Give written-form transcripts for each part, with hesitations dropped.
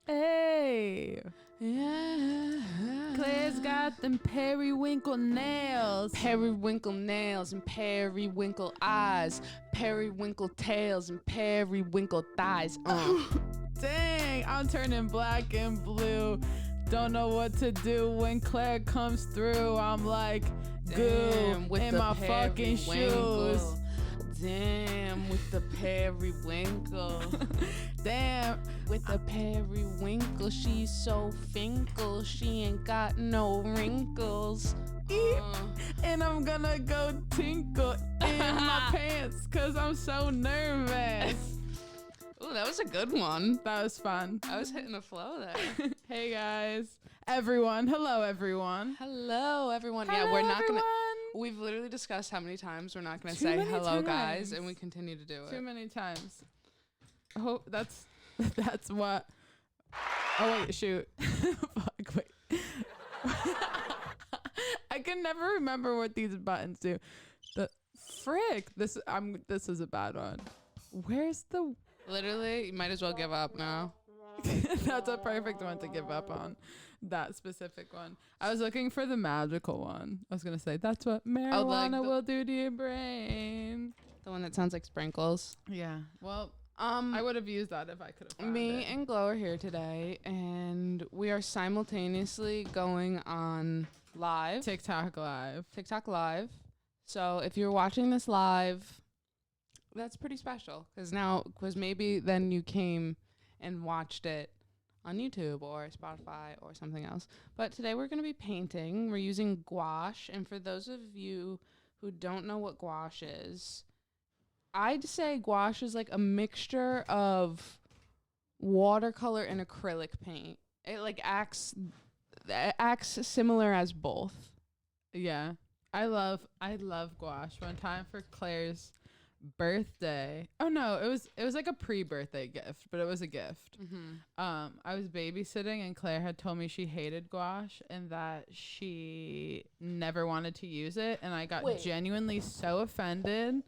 Hey. Yeah. Claire's got them periwinkle nails. Periwinkle nails and periwinkle eyes. Periwinkle tails and periwinkle thighs. Dang, I'm turning black and blue. Don't know what to do when Claire comes through. I'm like goo in my fucking shoes. Damn, with the periwinkle. Damn, with the periwinkle, she's so finkle. She ain't got no wrinkles. And I'm gonna go tinkle in my pants cause I'm so nervous. Ooh, that was a good one. That was fun. I was hitting a flow there. Hey guys, everyone. Hello, everyone. Hello, everyone. Hello, Yeah, we're not everyone. We've literally discussed how many times we're not gonna Too say many hello, times. guys, and we continue to do it. Too many times. Oh, that's what. Oh wait, shoot. Fuck, wait. I can never remember what these buttons do. The frick. This is a bad one. Where's the? Literally, you might as well give up now. That's a perfect one to give up on. That specific one. I was looking for the magical one. I was gonna say that's what marijuana will do to your brain. The one that sounds like sprinkles. Yeah. Well, I would have used that if I could have found Me it. and Glow are here today, and we are simultaneously going on live. TikTok live. So if you're watching this live, that's pretty special because maybe then you came and watched it on YouTube or Spotify or something else. But today we're going to be painting. We're using gouache. And for those of you who don't know what gouache is, I'd say gouache is like a mixture of watercolor and acrylic paint. It like acts similar as both. Yeah. I love gouache. One time for Claire's birthday. Oh no, it was like a pre-birthday gift, but it was a gift. Mm-hmm. I was babysitting and Claire had told me she hated gouache and that she never wanted to use it, and I got genuinely so offended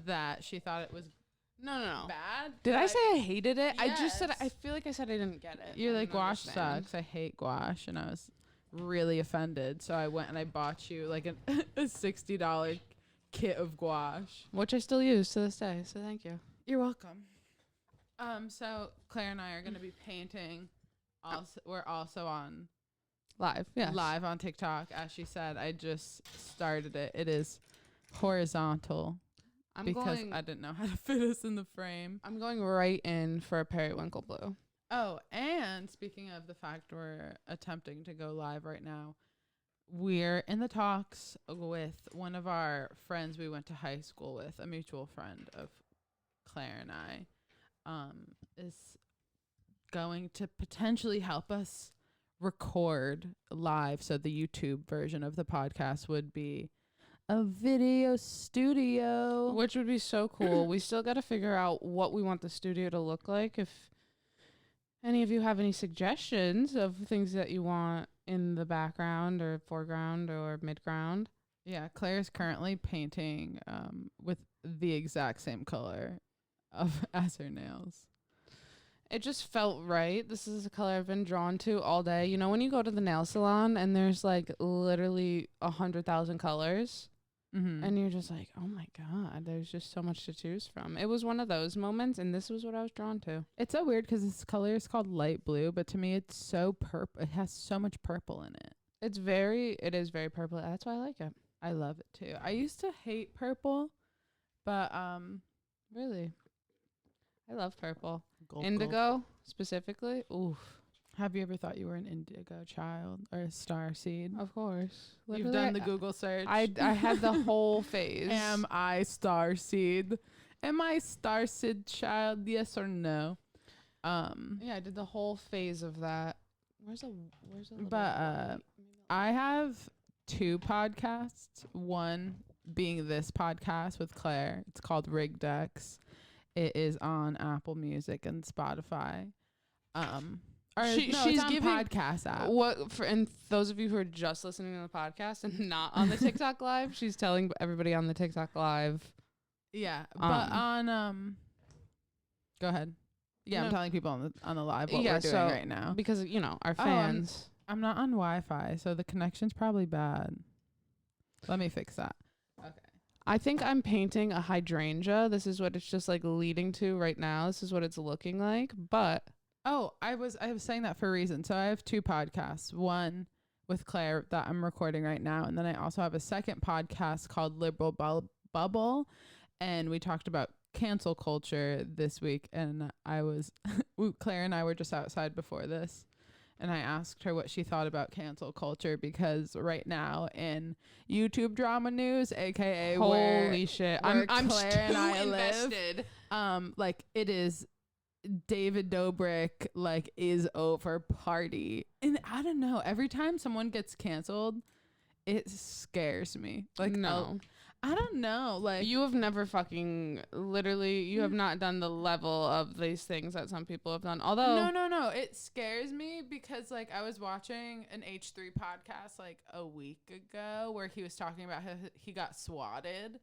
that she thought it was no bad. Did I say I hated it? Yes. I just said I feel like I said I didn't get it. You're like, gouache sucks. I hate gouache, and I was really offended. So I went and I bought you like a $60 kit of gouache, which I still use to this day. So thank you. You're welcome. So Claire and I are going to be painting. Also, we're also on live on TikTok. As she said, I just started it. It is horizontal because I didn't know how to fit us in the frame. I'm going right in for a periwinkle blue. Oh, and speaking of the fact we're attempting to go live right now, we're in the talks with one of our friends we went to high school with, a mutual friend of Claire and I, is going to potentially help us record live. So the YouTube version of the podcast would be a video studio. Which would be so cool. We still got to figure out what we want the studio to look like. If any of you have any suggestions of things that you want in the background or foreground or midground. Yeah, Claire's currently painting with the exact same color as her nails. It just felt right. This is a color I've been drawn to all day. You know when you go to the nail salon and there's like literally 100,000 colors, and you're just like, oh my God, there's just so much to choose from. It was one of those moments, and this was what I was drawn to. It's so weird because this color is called light blue, but to me it's so purple. It has so much purple in it. It is very purple. That's why I like it. I love it too. I used to hate purple, but really, I love purple. Gulp, Indigo specifically. Oof. Have you ever thought you were an indigo child or a star seed? Of course. Literally, you've done the Google search. I had the whole phase. Am I star seed? Am I star seed child? Yes or no? Yeah, I did the whole phase of that. Where's a But I have 2 podcasts. One being this podcast with Claire. It's called Rig Decks. It is on Apple Music and Spotify. She's giving podcast app. And those of you who are just listening to the podcast and not on the TikTok live, she's telling everybody on the TikTok live. Yeah, but on go ahead. Yeah, I'm No. telling people on the live what Yeah, we're doing so- right now. Because, you know, our Oh, fans. I'm not on Wi-Fi, so the connection's probably bad. Let me fix that. Okay. I think I'm painting a hydrangea. This is what it's just like leading to right now. This is what it's looking like. But Oh, I was saying that for a reason. So I have 2 podcasts. One with Claire that I'm recording right now, and then I also have a second podcast called Liberal Bubble, and we talked about cancel culture this week, and Claire and I were just outside before this, and I asked her what she thought about cancel culture, because right now in YouTube drama news, aka holy shit. where I'm Claire too and I invested. like it is David Dobrik like is over party, and I don't know, every time someone gets canceled it scares me. Like, no. I don't know, like You have never fucking literally you have not done the level of these things that some people have done. Although no, it scares me because like I was watching an H3 podcast like a week ago where he was talking about how he got swatted,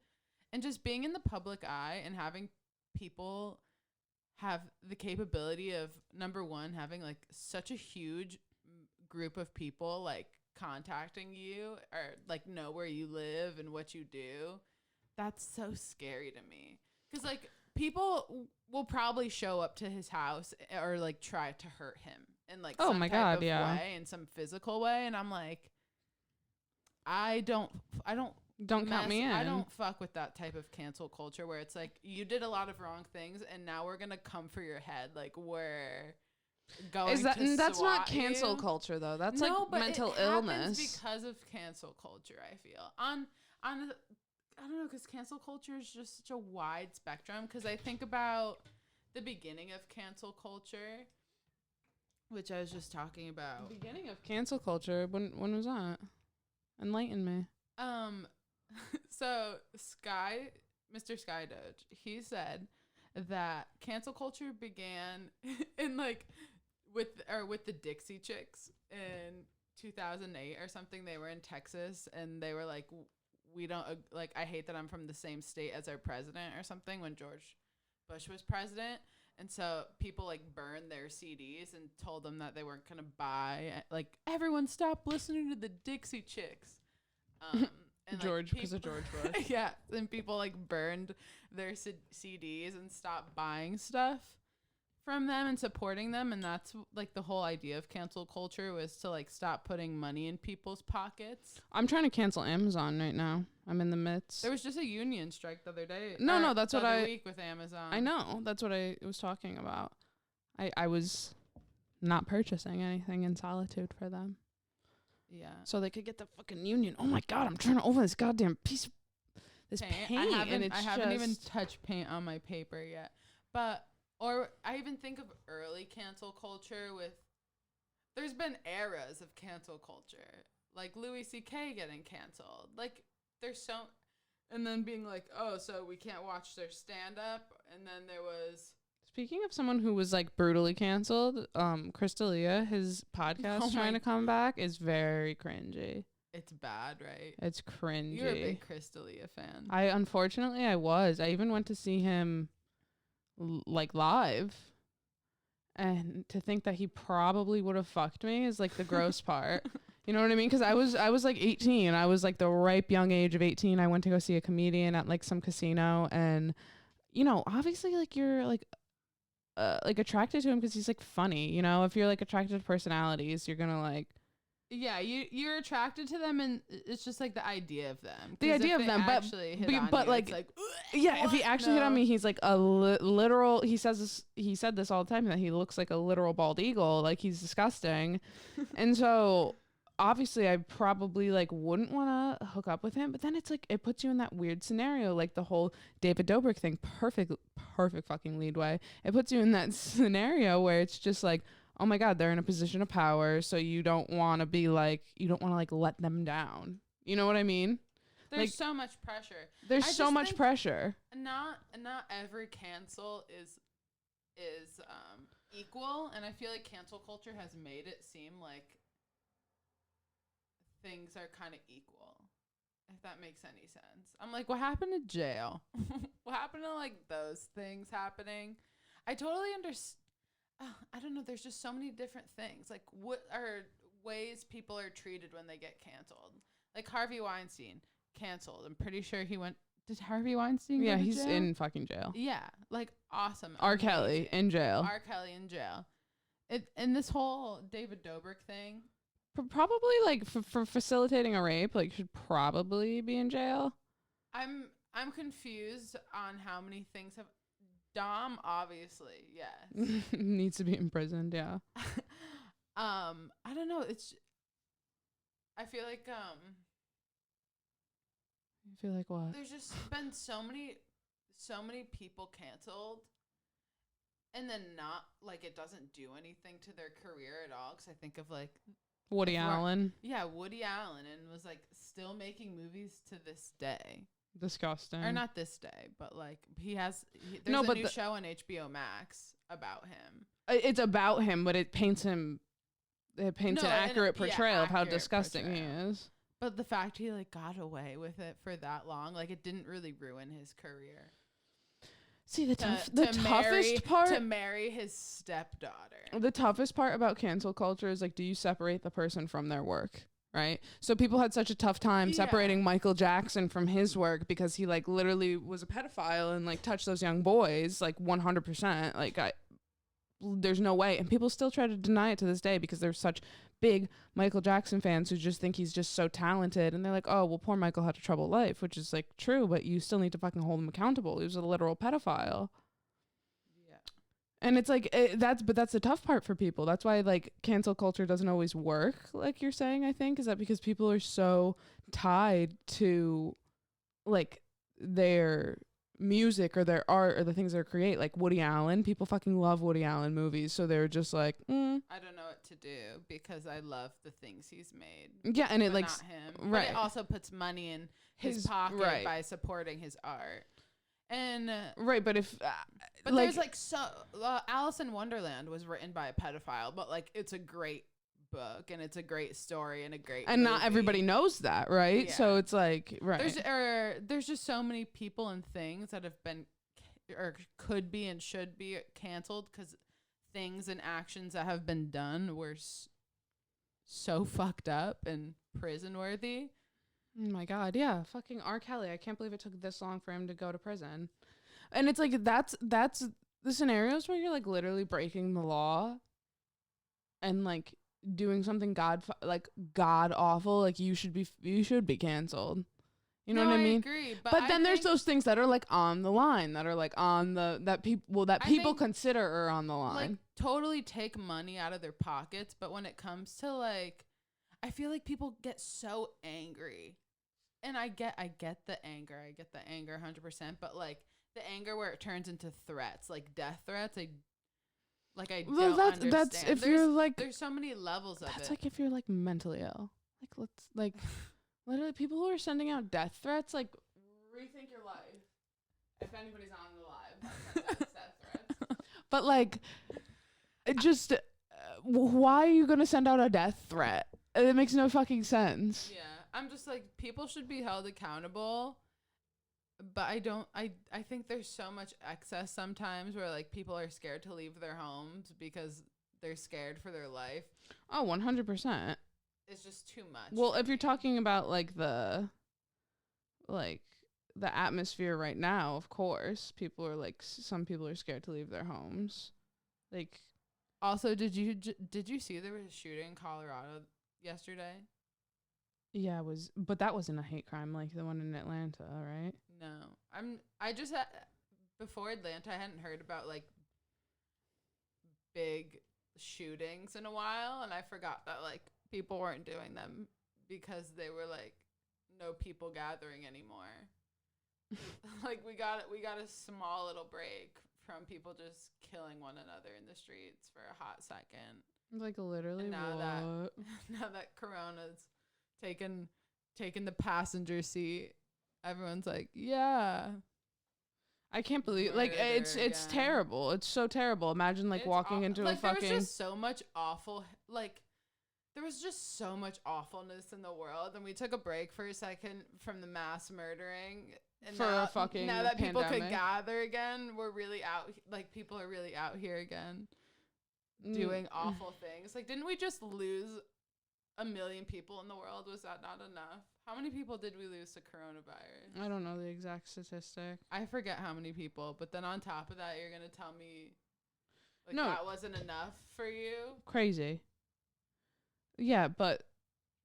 and just being in the public eye and having people have the capability of, number one, having like such a huge group of people like contacting you or like know where you live and what you do. That's so scary to me, because like people will probably show up to his house or like try to hurt him in like Oh some my type God, of yeah. way, in some physical way, and I'm like, I don't count me in. I don't fuck with that type of cancel culture where it's like you did a lot of wrong things and now we're gonna come for your head. Like we're going to that's not swat cancel you. culture though. That's No, like but mental it illness. happens because of cancel culture. I feel on I don't know, because cancel culture is just such a wide spectrum. Because I think about the beginning of cancel culture, which I was just talking about. Beginning of cancel culture. When was that? Enlighten me. So Mr. Sky Doge, he said that cancel culture began in like with the Dixie Chicks in 2008 or something. They were in Texas and they were like, we don't like, I hate that I'm from the same state as our president or something, when George Bush was president. And so people like burned their CDs and told them that they weren't going to buy, like, everyone stop listening to the Dixie Chicks. And George, because of George Bush. Yeah, and people like burned their CDs and stopped buying stuff from them and supporting them, and that's like the whole idea of cancel culture, was to like stop putting money in people's pockets. I'm trying to cancel Amazon right now. I'm in the midst. There was just a union strike the other day. No, that's the what other week with Amazon. I know. That's what I was talking about. I was not purchasing anything in solitude for them. Yeah. So they could get the fucking union. Oh my God, I'm trying to open this goddamn piece of this paint. I haven't just even touched paint on my paper yet. Or I even think of early cancel culture with, there's been eras of cancel culture. Like Louis C.K. getting canceled. Like there's so, and then being like, oh, so we can't watch their stand up. And then there was, Speaking of someone who was like brutally canceled, Chris D'Elia, his podcast trying to come back is very cringy. it's bad, right? It's cringy. You're a big Chris D'Elia fan. Unfortunately I was. I even went to see him like live. And to think that he probably would have fucked me is like the gross part. You know what I mean? Because I was like 18. I was like the ripe young age of 18. I went to go see a comedian at like some casino, and you know, obviously like you're like attracted to him because he's like funny. You know, if you're like attracted to personalities, you're gonna like. Yeah, you're attracted to them, and it's just like the idea of them. The idea of them, but like, yeah, if he actually hit on me, he's like a literal. He said this all the time, that he looks like a literal bald eagle. Like he's disgusting, and so obviously I probably like wouldn't want to hook up with him. But then it's like it puts you in that weird scenario, like the whole David Dobrik thing. Perfect fucking leadway. It puts you in that scenario where it's just like, oh my God, they're in a position of power, so you don't want to let them down. You know what I mean? There's like, so much pressure. There's so much pressure. Not every cancel is equal, and I feel like cancel culture has made it seem like things are kind of equal. If that makes any sense. I'm like, what happened to jail? What happened to like those things happening? I totally understand. I don't know. There's just so many different things. Like, what are ways people are treated when they get canceled? Like Harvey Weinstein, canceled. I'm pretty sure he went. Did Harvey Weinstein? Yeah, go to he's jail? in fucking jail. Yeah, like awesome. R. Kelly in jail. R. Kelly in jail. And this whole David Dobrik thing. Probably like for facilitating a rape, like should probably be in jail. I'm confused on how many things have. Dom, obviously, yes. Needs to be imprisoned, yeah. I don't know. I feel like You feel like what? there's just been so many people canceled, and then not like it doesn't do anything to their career at all. Because I think of like Woody Allen. Yeah, Woody Allen, and was like still making movies to this day. Disgusting. Or not this day, but like there's No, a but new show on HBO Max about him. It's about him, but it paints him. It paints an accurate portrayal of how accurate disgusting he portrayal. is. But the fact he like got away with it for that long, like it didn't really ruin his career. See, the toughest part to marry his stepdaughter. The toughest part about cancel culture is like, do you separate the person from their work? Right. So people had such a tough time separating Michael Jackson from his work because he like literally was a pedophile and like touched those young boys like 100%. Like there's no way. And people still try to deny it to this day because there's such big Michael Jackson fans who just think he's just so talented. And they're like, oh, well, poor Michael had a troubled life, which is like true, but you still need to fucking hold him accountable. He was a literal pedophile. And it's like that's the tough part for people. That's why like cancel culture doesn't always work, like you're saying. I think is that because people are so tied to like their music or their art or the things they create. Like Woody Allen, people fucking love Woody Allen movies, so they're just like, I don't know what to do because I love the things he's made. Yeah, and it like not him, right. But it also puts money in his pocket by supporting his art. And right, but if but like, there's like Alice in Wonderland was written by a pedophile, but like it's a great book and it's a great story and a great and movie. Not everybody knows that, right? So it's like there's just so many people and things that have been or could be and should be canceled because things and actions that have been done were so fucked up and prison worthy. Oh my God, yeah, fucking R. Kelly. I can't believe it took this long for him to go to prison. And it's like that's the scenarios where you're like literally breaking the law and like doing something god awful. Like you should be canceled. You know what I mean? I agree, but then there's those things that are like on the line, that are like on that people consider are on the line. Like totally take money out of their pockets, but when it comes to like, I feel like people get so angry. And I get the anger. I get the anger 100%. But like the anger where it turns into threats, like death threats, I don't understand. That's if you're like, there's so many levels of it. That's like if you're like mentally ill. Like let's like literally people who are sending out death threats, like rethink your life. If anybody's on the live, that's death threats. But like, it just why are you gonna send out a death threat? It makes no fucking sense. Yeah. I'm just like, people should be held accountable, but I think there's so much excess sometimes where like people are scared to leave their homes because they're scared for their life. Oh, 100%. It's just too much. Well, if you're talking about like the atmosphere right now, of course, people are like, some people are scared to leave their homes. Like, also, did you see there was a shooting in Colorado yesterday? Yeah, but that wasn't a hate crime like the one in Atlanta, right? No, I just before Atlanta, I hadn't heard about like big shootings in a while, and I forgot that like people weren't doing them because they were like no people gathering anymore. Like we got a small little break from people just killing one another in the streets for a hot second. Like literally, and now that Corona's taking the passenger seat, everyone's like, yeah. I can't believe it's terrible. It's so terrible. Imagine like walking into a fucking. There was just so much awfulness in the world, and we took a break for a second from the mass murdering. And now that people could gather again, we're really out. Like people are really out here again. doing awful things. Like, didn't we just lose 1 million people in the world? Was that not enough? How many people did we lose to coronavirus? I don't know the exact statistic. I forget how many people, but then on top of that, you're going to tell me like No. that wasn't enough for you? Crazy. Yeah, but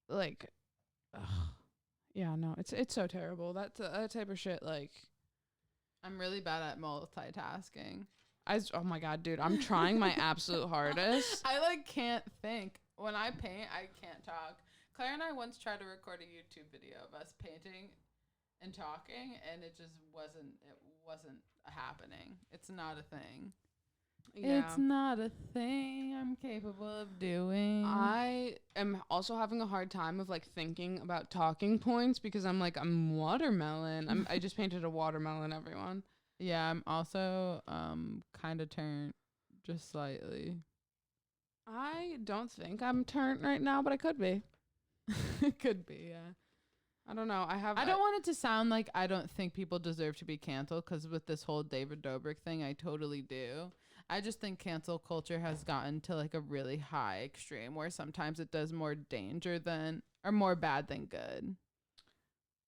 like, ugh. Yeah, no, it's so terrible. That type of shit. Like, I'm really bad at multitasking. oh my god, dude, I'm trying my absolute hardest. I like can't think. When I paint, I can't talk. Claire and I once tried to record a YouTube video of us painting and talking, and it just wasn't happening. It's not a thing. Yeah. It's not a thing I'm capable of doing. I am also having a hard time of like thinking about talking points because I'm I'm watermelon. I just painted a watermelon, everyone. Yeah, I'm also kind of turned just slightly. I don't think I'm turned right now, but I could be. It could be, yeah. I don't know. I don't want it to sound like I don't think people deserve to be canceled, because with this whole David Dobrik thing, I totally do. I just think cancel culture has gotten to like a really high extreme where sometimes it does more danger than, or more bad than good.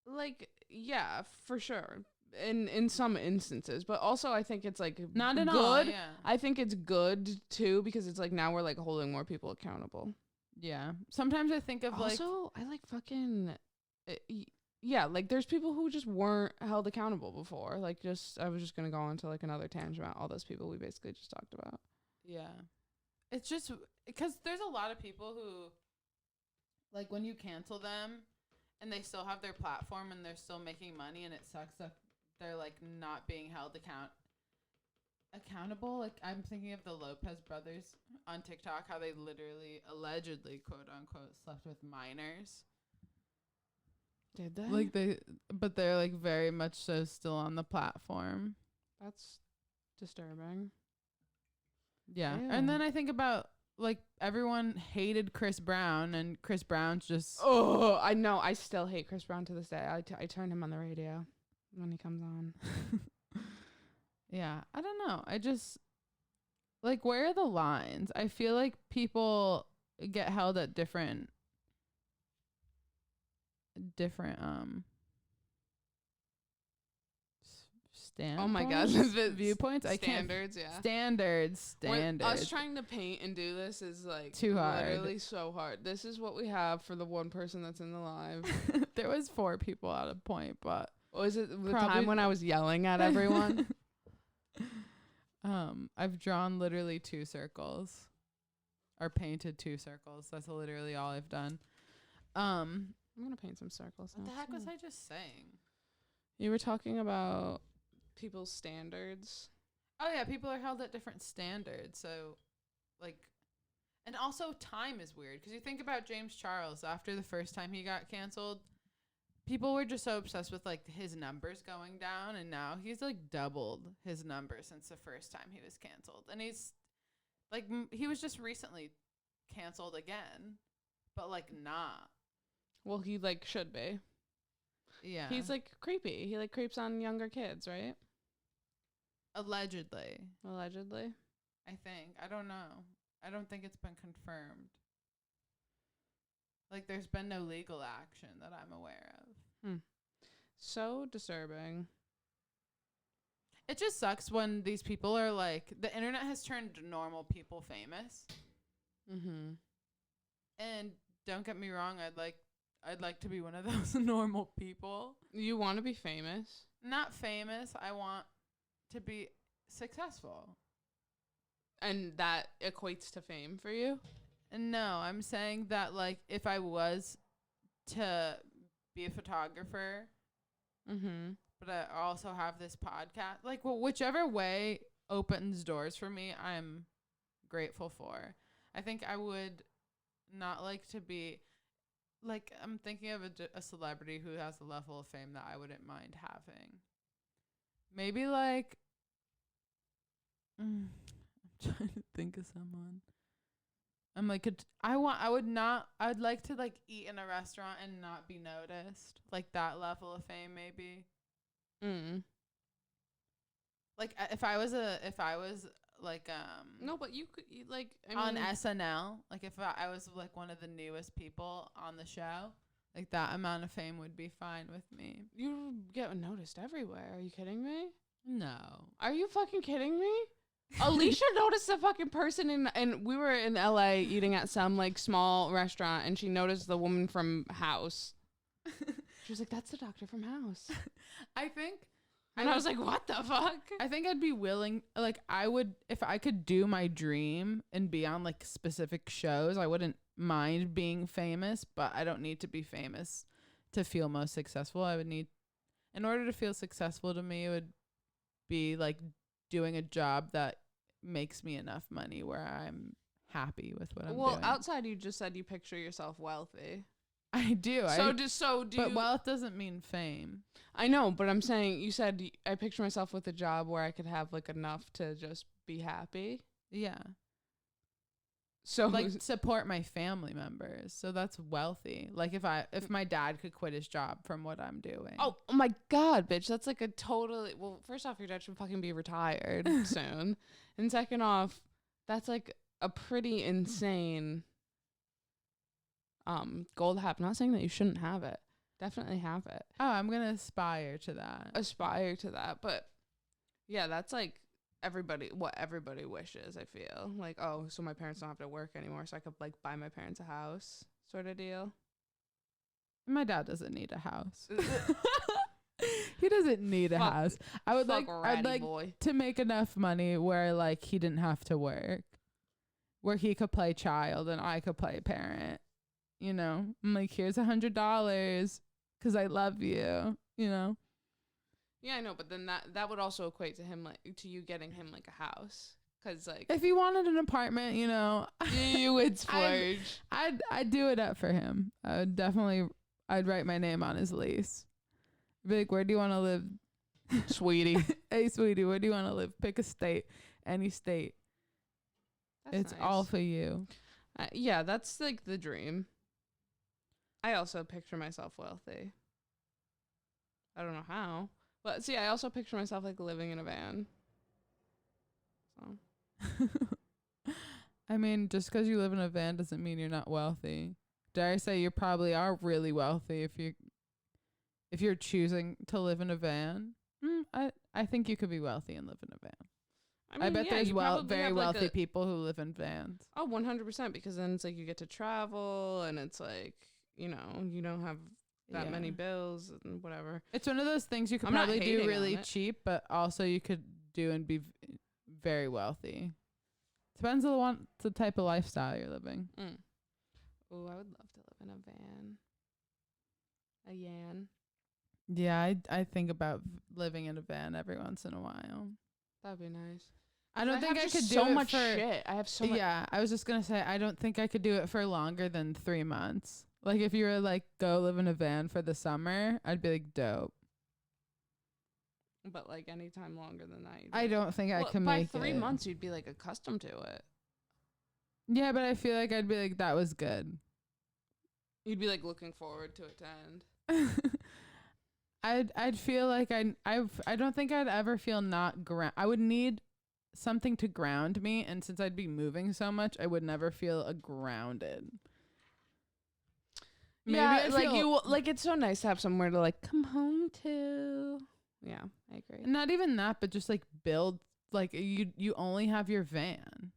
Like, yeah, for sure. In some instances, but also I think it's like not at good. All, yeah. I think it's good too because it's like now we're like holding more people accountable. Yeah. Sometimes I think of also, I like fucking yeah, like there's people who just weren't held accountable before. Like I was just gonna go into like another tangent about all those people we basically just talked about. Yeah. It's just because there's a lot of people who, like, when you cancel them and they still have their platform and they're still making money, and it sucks that they're like not being held accountable. Like, I'm thinking of the Lopez brothers on TikTok, how they literally allegedly quote unquote slept with minors. Did they? Like but they're like very much so still on the platform. That's disturbing. Yeah. Ew. And then I think about like everyone hated Chris Brown, and Chris Brown's just oh, I know. I still hate Chris Brown to this day. I turn him on the radio when he comes on. Yeah, I don't know. I just like, where are the lines? I feel like people get held at different standpoints. Oh my god, the viewpoints. Standards, yeah. Standards. Us trying to paint and do this is like too hard. Literally so hard. This is what we have for the one person that's in the live. There was 4 people at a point, but was it the time when I was yelling at everyone? I've drawn literally 2 circles, or painted 2 circles. That's literally all I've done. I'm gonna paint some circles. What the heck was I just saying? You were talking about people's standards. Oh yeah, people are held at different standards. So, like, and also time is weird, because you think about James Charles after the first time he got canceled. People were just so obsessed with like his numbers going down, and now he's like doubled his numbers since the first time he was canceled. And he's like, he was just recently canceled again, but like not. Well, he like should be. Yeah. He's like creepy. He like creeps on younger kids, right? Allegedly. I think. I don't know. I don't think it's been confirmed. Like, there's been no legal action that I'm aware of. So disturbing. It just sucks when these people are like, the internet has turned normal people famous. Mm-hmm. And don't get me wrong, I'd like to be one of those normal people. You want to be famous? Not famous. I want to be successful. And that equates to fame for you? No, I'm saying that, like, if I was to be a photographer, but I also have this podcast, like, well, whichever way opens doors for me, I'm grateful for. I think I would not like to be, like, I'm thinking of a celebrity who has a level of fame that I wouldn't mind having. Maybe, like, I'm trying to think of someone. I'm like, I'd like to like eat in a restaurant and not be noticed. Like that level of fame, maybe. Like if I was like No, but you could like on SNL, like if I was like one of the newest people on the show, like that amount of fame would be fine with me. You get noticed everywhere. Are you kidding me? No. Are you fucking kidding me? Alicia noticed a fucking person and we were in LA eating at some like small restaurant, and she noticed the woman from House. She was like, "That's the doctor from House." I think. And I was like, "What the fuck?" I think I'd be willing, like I would, if I could do my dream and be on like specific shows, I wouldn't mind being famous, but I don't need to be famous to feel most successful. I would need, in order to feel successful to me, it would be like doing a job that makes me enough money where I'm happy with what I'm doing. Well, outside you just said you picture yourself wealthy. I do. But wealth doesn't mean fame. I know, but I'm saying, you said I picture myself with a job where I could have like enough to just be happy. Yeah. So like support my family members. So that's wealthy. Like if my dad could quit his job from what I'm doing. Oh my God, bitch. That's like a totally, well, first off, your dad should fucking be retired soon. And second off, that's like a pretty insane goal to have. I'm not saying that you shouldn't have it. Definitely have it. Oh, I'm gonna aspire to that. But yeah, that's like what everybody wishes. I feel like, oh, so my parents don't have to work anymore, so I could like buy my parents a house, sort of deal. My dad doesn't need a house. He doesn't need a house. I'd like to make enough money where like he didn't have to work, where he could play child and I could play parent. You know, I'm like, here's $100 because I love you, you know? Yeah, I know. But then that would also equate to him, like, to you getting him like a house. Cause like, if he wanted an apartment, you know, you would splurge. I'd do it up for him. I'd write my name on his lease. Be like, where do you want to live? Sweetie. Hey, sweetie, where do you want to live? Pick a state, any state. It's nice. All for you. Yeah, that's like the dream. I also picture myself wealthy. I don't know how. But see, I also picture myself like living in a van. So. I mean, just because you live in a van doesn't mean you're not wealthy. Dare I say you probably are really wealthy if you're choosing to live in a van. I think you could be wealthy and live in a van. I bet there's very wealthy people who live in vans. Oh, 100%, because then it's like you get to travel and it's like, you know, you don't have that many bills and whatever. It's one of those things you could probably do really cheap, but also you could do and be very wealthy. Depends on the type of lifestyle you're living. Oh, I would love to live in a van. A yan. Yeah, I think about living in a van every once in a while. That'd be nice. I don't think I could do so much shit. I have so much. Yeah, I was just gonna say I don't think I could do it for longer than 3 months. Like if you were like go live in a van for the summer, I'd be like dope. But like any time longer than that, I don't think I can make it. By 3 months, you'd be like accustomed to it. Yeah, but I feel like I'd be like that was good. You'd be like looking forward to it to end. I'd feel like I don't think I'd ever feel not ground. I would need something to ground me, and since I'd be moving so much, I would never feel grounded. Maybe like it's so nice to have somewhere to like come home to. Yeah, I agree. And not even that, but just like build like you only have your van.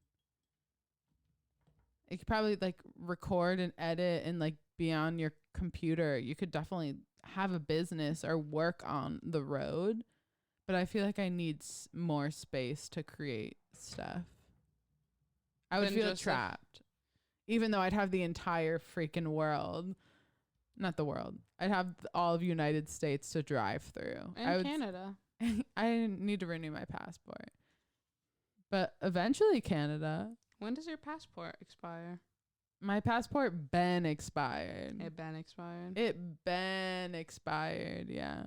You could probably like record and edit and like be on your computer. You could definitely have a business or work on the road, but I feel like I need more space to create stuff. I would feel trapped, even though I'd have the entire freaking world. Not the world. I'd have all of United States to drive through. And Canada. I need to renew my passport. But eventually Canada. When does your passport expire? My passport been expired. It been expired, yeah.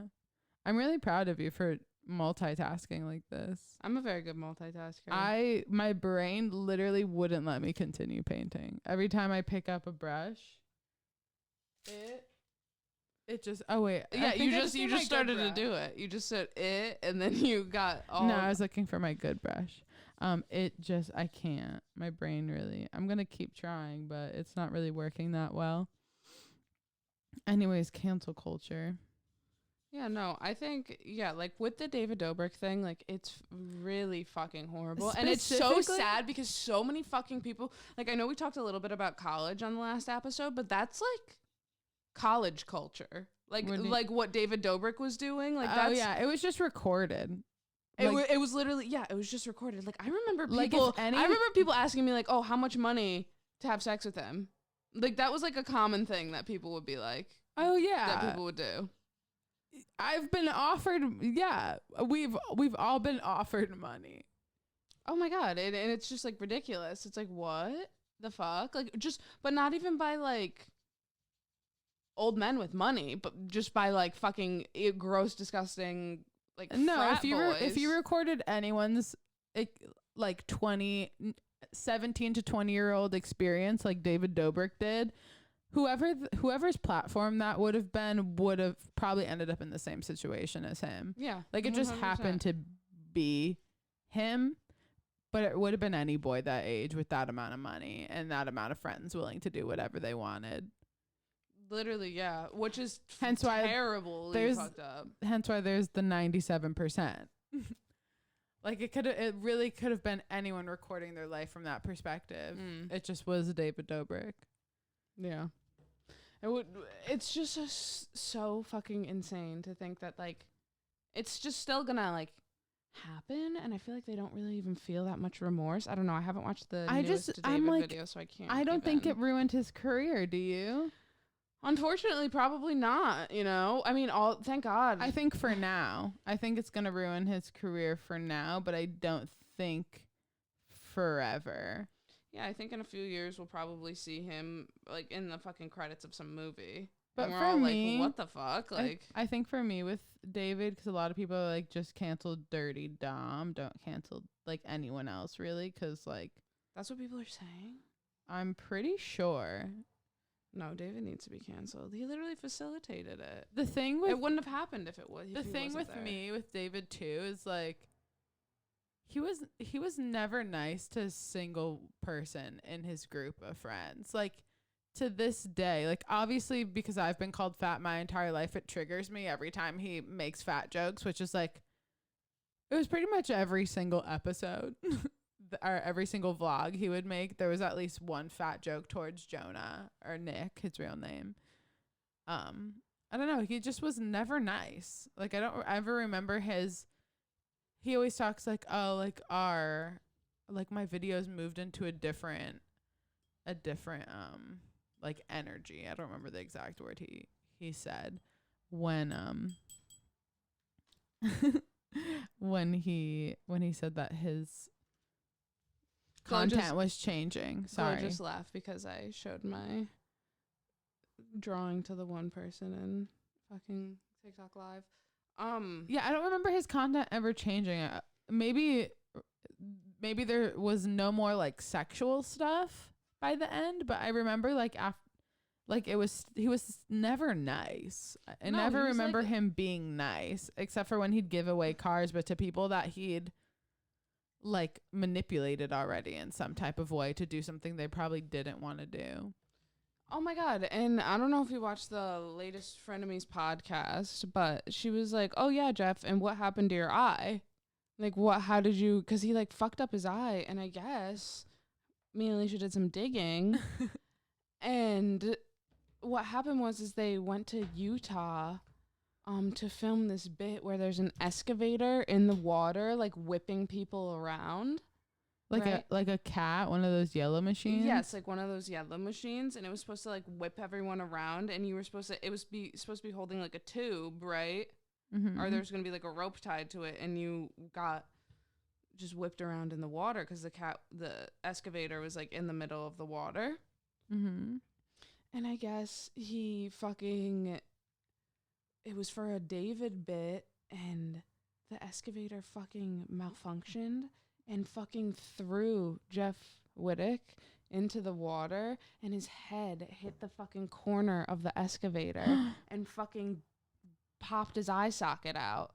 I'm really proud of you for multitasking like this. I'm a very good multitasker. My brain literally wouldn't let me continue painting. Every time I pick up a brush, it just yeah, you just started to do it. You just said it and then you got all. No, I was looking for my good brush. It just, I can't. My brain really, I'm going to keep trying, but it's not really working that well. Anyways, cancel culture. Yeah, no, I think, yeah, like with the David Dobrik thing, like it's really fucking horrible. And it's so sad because so many fucking people, like I know we talked a little bit about college on the last episode, but that's like college culture. Like what David Dobrik was doing. Like that's, yeah, it was just recorded. It was literally, yeah, it was just recorded. Like I remember people, I remember people asking me like, oh, how much money to have sex with him? Like that was like a common thing that people would be like, oh yeah, that people would do. I've been offered, yeah, we've all been offered money. Oh my God. And it's just like ridiculous. It's like, what the fuck? Like just, but not even by like old men with money, but just by like fucking gross, disgusting, like no, frat if you recorded anyone's like 17 to 20-year-old experience like David Dobrik did, whoever's platform that would have probably ended up in the same situation as him. Yeah. Like it just 100%. happened to be him, but it would have been any boy that age with that amount of money and that amount of friends willing to do whatever they wanted. Literally, yeah. Which is hence why terribly fucked up. Hence why there's the 97%. Like it really could have been anyone recording their life from that perspective. It just was David Dobrik. Yeah. It's just so fucking insane to think that like it's just still gonna like happen, and I feel like they don't really even feel that much remorse. I don't know. I haven't watched the newest David video, so I can't. I don't think it ruined his career. Do you? Unfortunately, probably not. You know, I mean, thank God. I think for now, I think it's gonna ruin his career for now, but I don't think forever. Yeah, I think in a few years we'll probably see him like in the fucking credits of some movie. But and we're for all me, like, what the fuck? Like, I think for me with David, because a lot of people are like, just cancel Dirty Dom, don't cancel like anyone else really, because like that's what people are saying. I'm pretty sure. No, David needs to be canceled. He literally facilitated it. The thing with it wouldn't have happened if it was. The thing with me with David too is like he was never nice to a single person in his group of friends. Like to this day, like obviously because I've been called fat my entire life, it triggers me every time he makes fat jokes, which is like it was pretty much every single episode or every single vlog he would make. There was at least one fat joke towards Jonah or Nick, his real name. I don't know. He just was never nice. Like I don't ever remember he always talks like, oh, like my videos moved into a different like energy. I don't remember the exact word he said when when he said that his content was changing. Sorry. I just laughed because I showed my drawing to the one person in fucking TikTok Live. Yeah, I don't remember his content ever changing. Maybe there was no more like sexual stuff by the end, but I remember like he was never nice. I never remember him being nice, except for when he'd give away cars, but to people that he'd like manipulated already in some type of way to do something they probably didn't want to do. Oh my God. And I don't know if you watched the latest Frenemies podcast, but she was like, oh yeah, Jeff, and what happened to your eye? Like how did you, cause he like fucked up his eye, and I guess me and Alicia did some digging and what happened is they went to Utah to film this bit where there's an excavator in the water, like whipping people around. Like a cat, one of those yellow machines. Yes, like one of those yellow machines, and it was supposed to like whip everyone around, and you were supposed to. It was supposed to be holding like a tube, right? Mm-hmm. Or there's gonna be like a rope tied to it, and you got just whipped around in the water because the excavator was like in the middle of the water. Mm-hmm. And I guess it was for a David bit, and the excavator fucking malfunctioned and fucking threw Jeff Wittick into the water, and his head hit the fucking corner of the excavator and fucking popped his eye socket out.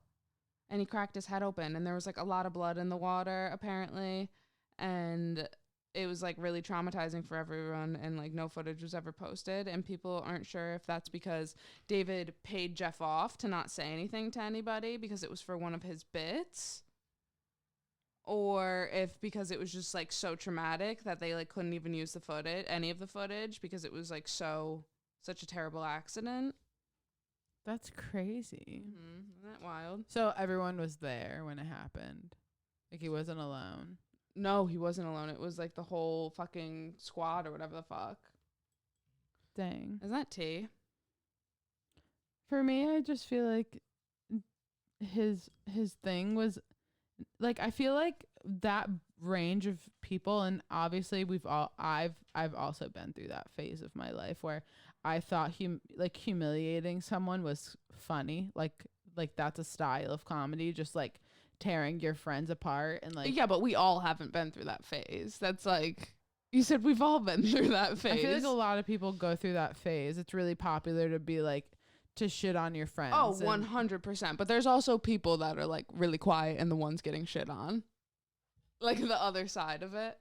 and he cracked his head open, and there was like a lot of blood in the water apparently, and it was like really traumatizing for everyone, and like no footage was ever posted, and people aren't sure if that's because David paid Jeff off to not say anything to anybody because it was for one of his bits, or if because it was just like so traumatic that they like couldn't even use any of the footage because it was like such a terrible accident. That's crazy. Isn't that wild? So everyone was there when it happened. Like he wasn't alone. No, he wasn't alone. It was like the whole fucking squad or whatever the fuck. Dang. Isn't that tea? For me, I just feel like his thing was like, I feel like that range of people, and obviously I've also been through that phase of my life where I thought humiliating someone was funny, like that's a style of comedy, just like tearing your friends apart, and like, yeah, but we all haven't been through that phase. That's like, you said we've all been through that phase. I feel like a lot of people go through that phase. It's really popular to be like, to shit on your friends. Oh, 100%. But there's also people that are like really quiet and the ones getting shit on. Like the other side of it.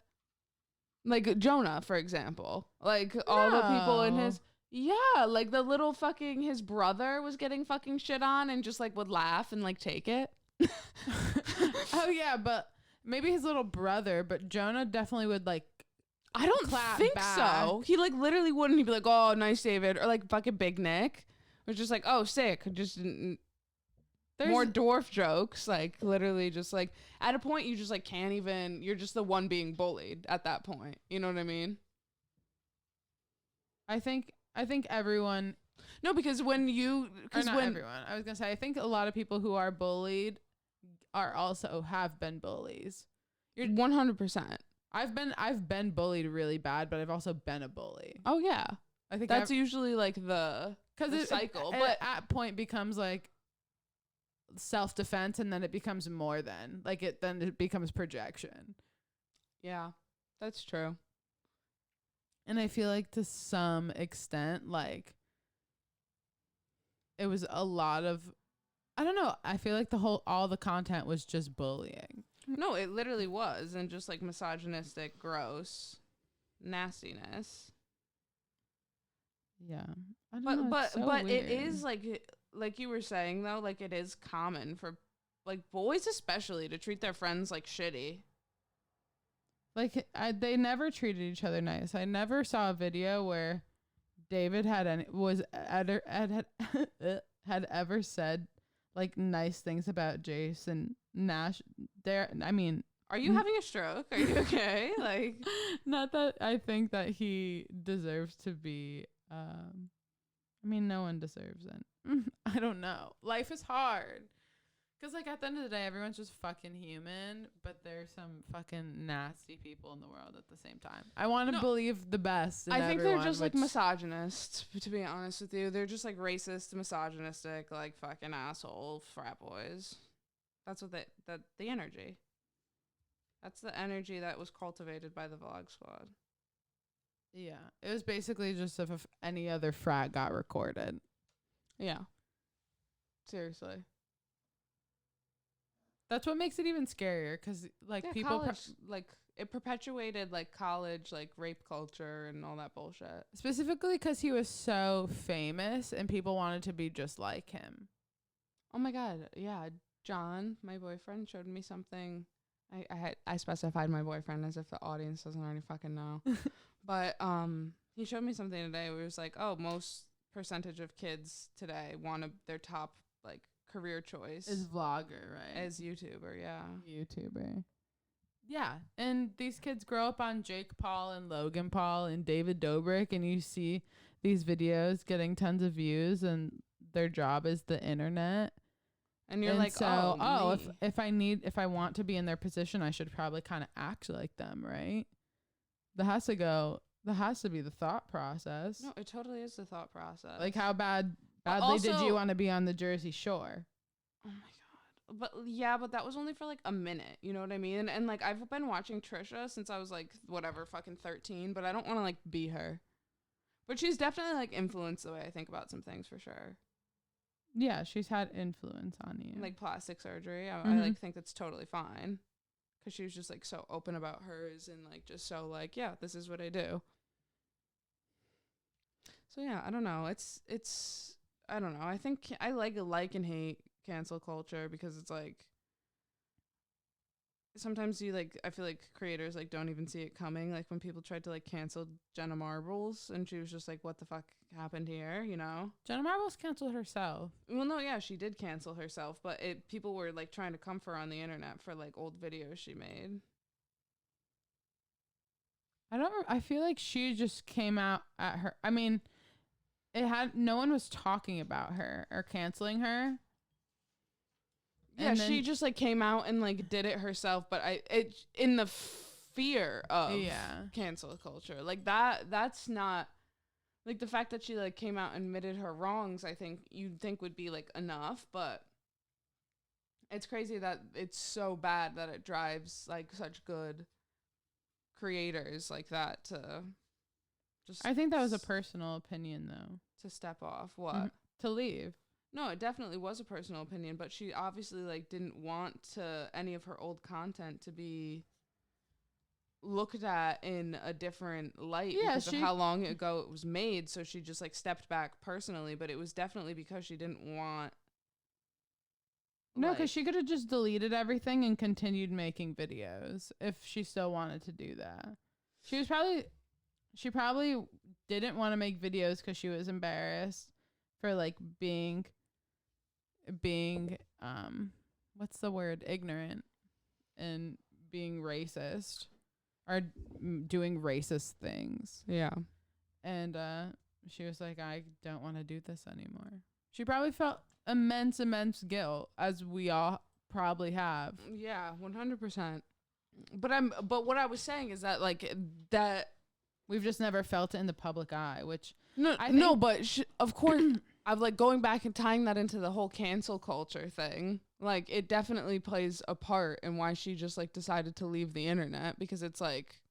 Like Jonah, for example. Like all the people in his... Yeah, like the little fucking... His brother was getting fucking shit on and just like would laugh and like take it. Oh, yeah, but maybe his little brother, but Jonah definitely would like... I don't think so. He like literally wouldn't. He'd be like, oh, nice, David. Or like fucking Big Nick. It was just like, oh, sick. Just more dwarf jokes. Like literally just like at a point you just like can't even, you're just the one being bullied at that point. You know what I mean? I think everyone... No, because when you... Or not everyone. I was going to say, I think a lot of people who are bullied are also have been bullies. You're 100%. I've been bullied really bad, but I've also been a bully. Oh, yeah. I think that's usually like the cycle. But at point becomes like self-defense, and then it becomes more than like then it becomes projection. Yeah, that's true. And I feel like to some extent, like it was a lot of, I don't know. I feel like all the content was just bullying. No, it literally was, and just like misogynistic, gross nastiness. Yeah. But it is like you were saying though, like it is common for like boys especially to treat their friends like shitty. Like they never treated each other nice. I never saw a video where David had ever said like nice things about Jason Nash. Are you having a stroke? Are you okay? Like, not that I think that he deserves to be. No one deserves it. I don't know. Life is hard. Because, like, at the end of the day, everyone's just fucking human, but there's some fucking nasty people in the world at the same time. I want to believe the best in I think everyone, they're just, like, misogynists, to be honest with you. They're just, like, racist, misogynistic, like, fucking asshole frat boys. That's what the energy. That's the energy that was cultivated by the Vlog Squad. Yeah. It was basically just if any other frat got recorded. Yeah. Seriously. That's what makes it even scarier, because like people college, like it perpetuated like college like rape culture and all that bullshit. Specifically because he was so famous and people wanted to be just like him. Oh my god, yeah. John, my boyfriend, showed me something. I specified my boyfriend as if the audience doesn't already fucking know. But he showed me something today where it was like, oh, most percentage of kids today want their top like career choice is vlogger, right? As YouTuber, yeah. YouTuber. Yeah. And these kids grow up on Jake Paul and Logan Paul and David Dobrik, and you see these videos getting tons of views, and their job is the internet. And you're like, so, if I want to be in their position, I should probably kind of act like them, right? That has to be the thought process. No, it totally is the thought process. Like, how badly did you want to be on the Jersey Shore? Oh my god. But that was only for like a minute, you know what I mean? And like I've been watching Trisha since I was like whatever, fucking 13, but I don't want to like be her. But she's definitely like influenced the way I think about some things for sure. Yeah, she's had influence on you. like plastic surgery. I Mhm. like think that's totally fine, because she was just like so open about hers and like just so like, yeah, this is what I do. So yeah, I don't know. It's I don't know. I think I like and hate cancel culture, because it's like sometimes you like, I feel like creators like don't even see it coming. Like when people tried to like cancel Jenna Marbles, and she was just like, what the fuck happened here, you know? Jenna Marbles canceled herself. Well, no, yeah, she did cancel herself, but people were like trying to come for her on the internet for like old videos she made. I feel like she just came out at her. I mean, no one was talking about her or canceling her. Yeah, And she then- just like came out and like did it herself, but in the fear of Yeah. cancel culture. Like that's not like the fact that she like came out and admitted her wrongs, I think you'd think would be like enough, but it's crazy that it's so bad that it drives like such good creators like that to just I think that was a personal opinion, though. to step off. What? Mhm. To leave. No, it definitely was a personal opinion, but she obviously like didn't want to any of her old content to be looked at in a different light, Yeah, because of how long ago it was made. So she just like stepped back personally, but it was definitely because she didn't want. No, because she could have just deleted everything and continued making videos if she still wanted to do that. She probably didn't want to make videos because she was embarrassed for like being what's the word, ignorant, and being racist or doing racist things. Yeah. And she was like, I don't want to do this anymore. She probably felt immense guilt, as we all probably have. Yeah, 100%. But what I was saying is that like that We've just never felt it in the public eye, which no, I no, think- but of course, I've like going back and tying that into the whole cancel culture thing. Like it definitely plays a part in why she just like decided to leave the internet, because it's like,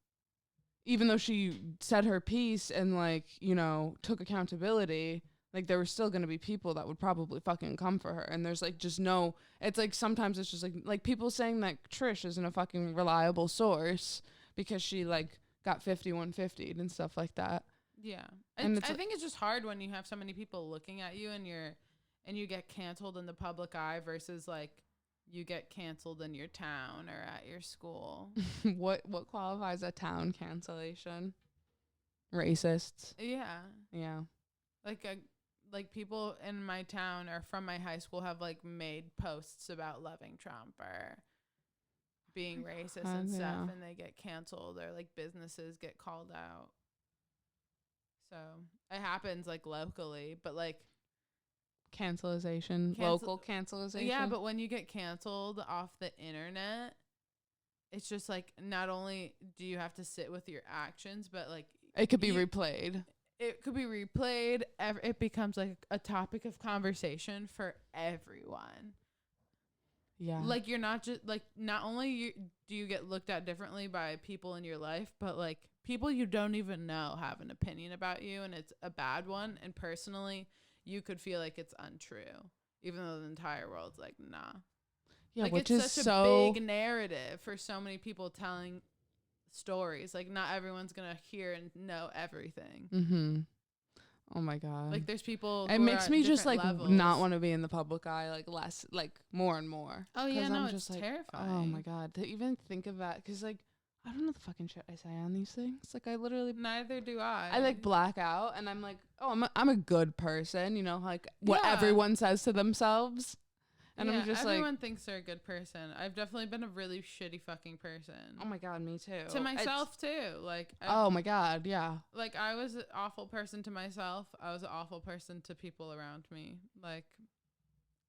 even though she said her piece and like, you know, took accountability, like there were still going to be people that would probably fucking come for her. And there's like just no, it's like sometimes it's just like people saying that Trish isn't a fucking reliable source because she like got 5150'd and stuff like that. yeah. And I think it's just hard when you have so many people looking at you and you get canceled in the public eye versus like you get canceled in your town or at your school. What qualifies a town cancellation? Racists. Yeah. Yeah. Like people in my town or from my high school have like made posts about loving Trump or being racist and stuff, yeah. and they get canceled, or like businesses get called out. So it happens like locally, but like Cancelization. Local cancelization. yeah, but when you get canceled off the internet, it's just like not only do you have to sit with your actions, but like it could be replayed. It could be replayed. It becomes like a topic of conversation for everyone. Yeah. Like you're not just like, not only do you get looked at differently by people in your life, but like people you don't even know have an opinion about you, and it's a bad one. And personally, you could feel like it's untrue, even though the entire world's like, nah. Yeah, like which it's is such so a big narrative for so many people telling stories. Like not everyone's gonna hear and know everything. Mm-hmm. Oh my god. Like there's people. It who makes are at me just like different levels. not want to be in the public eye, like less, like more and more. Oh yeah, no, I'm it's just like, terrifying. oh my god, to even think of that, because like I don't know the fucking shit I say on these things. Like I literally, Neither do I. I like black out, and I'm like, oh, I'm a good person, you know, like what Yeah. everyone says to themselves, and yeah, I'm just everyone like, thinks they're a good person. I've definitely been a really shitty fucking person. oh my god, me too. To myself too. Like Oh my god, yeah. like I was an awful person to myself. I was an awful person to people around me. Like